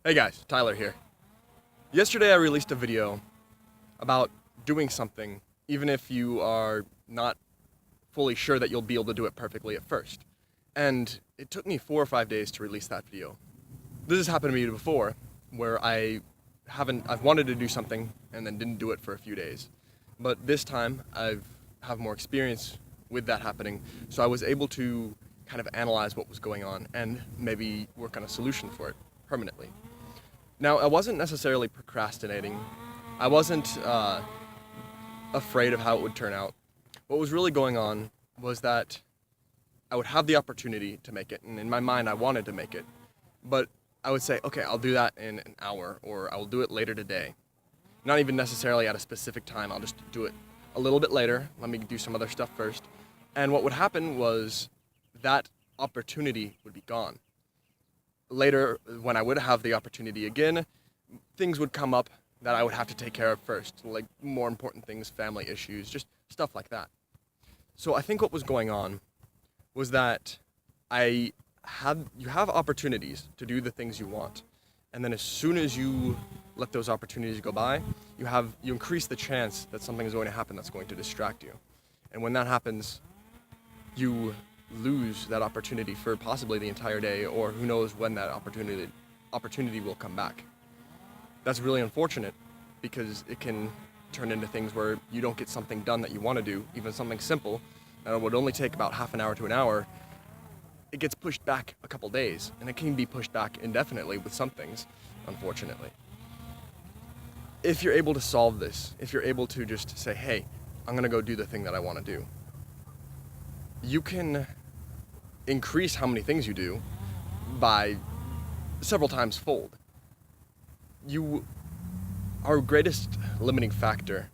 Hey guys, Tyler here. Yesterday I released a video about doing something even if you are not fully sure that you'll be able to do it perfectly at first. And it took me 4 or 5 days to release that video. This has happened to me before, where I've wanted to do something and then didn't do it for a few days. But this time I have more experience with that happening, so I was able to kind of analyze what was going on and maybe work on a solution for it permanently. Now, I wasn't necessarily procrastinating. I wasn't afraid of how it would turn out. What was really going on was that I would have the opportunity to make it, and in my mind I wanted to make it. But I would say, okay, I'll do that in an hour, or I will do it later today. Not even necessarily at a specific time, I'll just do it a little bit later, let me do some other stuff first. And what would happen was that opportunity would be gone. Later, when I would have the opportunity again, things would come up that I would have to take care of first, like more important things, family issues, just stuff like that. So I think what was going on was that you have opportunities to do the things you want, and then as soon as you let those opportunities go by, you increase the chance that something is going to happen that's going to distract you. And when that happens, you lose that opportunity for possibly the entire day, or who knows when that opportunity will come back. That's really unfortunate because it can turn into things where you don't get something done that you want to do, even something simple that would only take about half an hour to an hour. It gets pushed back a couple days, and it can be pushed back indefinitely with some things, unfortunately. If you're able to solve this, if you're able to just say, hey, I'm gonna go do the thing that I want to do, you can increase how many things you do by several times fold. Our greatest limiting factor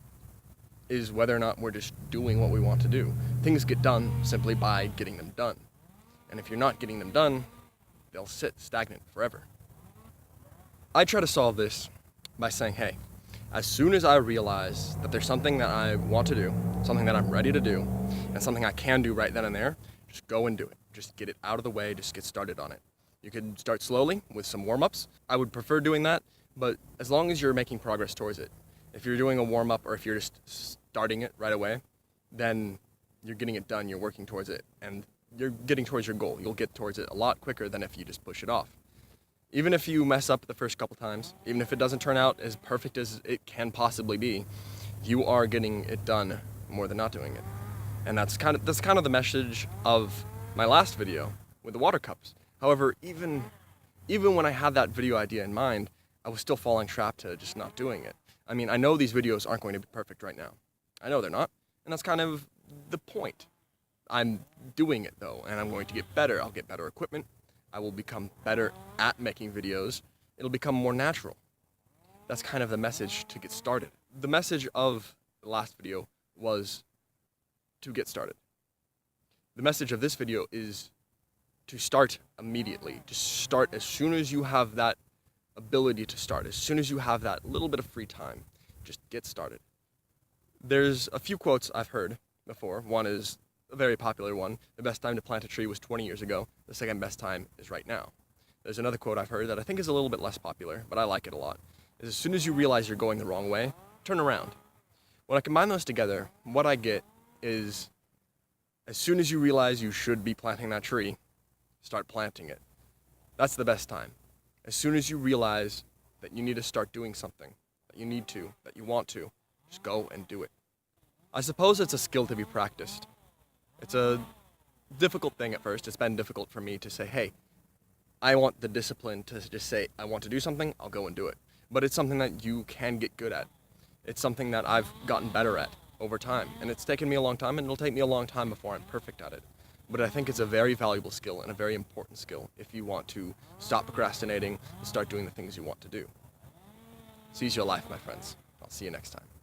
is whether or not we're just doing what we want to do. Things get done simply by getting them done. And if you're not getting them done, they'll sit stagnant forever. I try to solve this by saying, hey, as soon as I realize that there's something that I want to do, something that I'm ready to do, and something I can do right then and there, just go and do it. Just get it out of the way, just get started on it. You can start slowly with some warm-ups. I would prefer doing that, but as long as you're making progress towards it. If you're doing a warm-up or if you're just starting it right away, then you're getting it done, you're working towards it, and you're getting towards your goal. You'll get towards it a lot quicker than if you just push it off. Even if you mess up the first couple times, even if it doesn't turn out as perfect as it can possibly be, you are getting it done more than not doing it. And that's kind of the message of my last video with the water cups. However, even when I had that video idea in mind, I was still falling trapped to just not doing it. I mean, I know these videos aren't going to be perfect right now. I know they're not, and that's kind of the point. I'm doing it though, and I'm going to get better. I'll get better equipment. I will become better at making videos. It'll become more natural. That's kind of the message to get started. The message of the last video was to get started. The message of this video is to start immediately. Just start as soon as you have that ability to start, as soon as you have that little bit of free time. Just get started. There's a few quotes I've heard before. One is a very popular one. The best time to plant a tree was 20 years ago. The second best time is right now. There's another quote I've heard that I think is a little bit less popular, but I like it a lot. Is as soon as you realize you're going the wrong way, turn around. When I combine those together, what I get is as soon as you realize you should be planting that tree, start planting it. That's the best time. As soon as you realize that you need to start doing something, that you need to, that you want to, just go and do it. I suppose it's a skill to be practiced. It's a difficult thing at first. It's been difficult for me to say, hey, I want the discipline to just say, I want to do something, I'll go and do it. But it's something that you can get good at. It's something that I've gotten better at over time. And it's taken me a long time, and it'll take me a long time before I'm perfect at it. But I think it's a very valuable skill and a very important skill if you want to stop procrastinating and start doing the things you want to do. Seize your life, my friends. I'll see you next time.